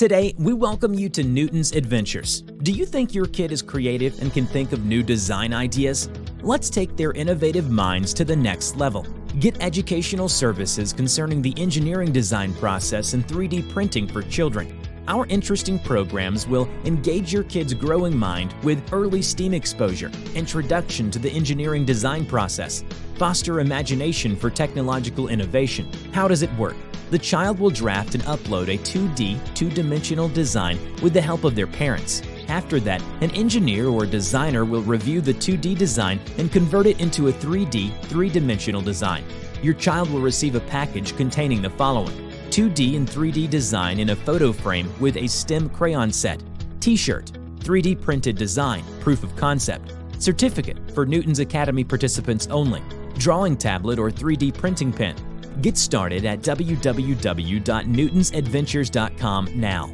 Today, we welcome you to Newton's Adventures. Do you think your kid is creative and can think of new design ideas? Let's take their innovative minds to the next level. Get educational services concerning the engineering design process and 3D printing for children. Our interesting programs will engage your kid's growing mind with early STEAM exposure, introduction to the engineering design process, foster imagination for technological innovation. How does it work? The child will draft and upload a 2D, two-dimensional design with the help of their parents. After that, an engineer or designer will review the 2D design and convert it into a 3D, three-dimensional design. Your child will receive a package containing the following: 2D and 3D design in a photo frame with a STEM crayon set, t-shirt, 3D printed design, proof of concept, certificate for Newton's Academy participants only, drawing tablet or 3D printing pen. Get started at www.newtonsadventures.com now.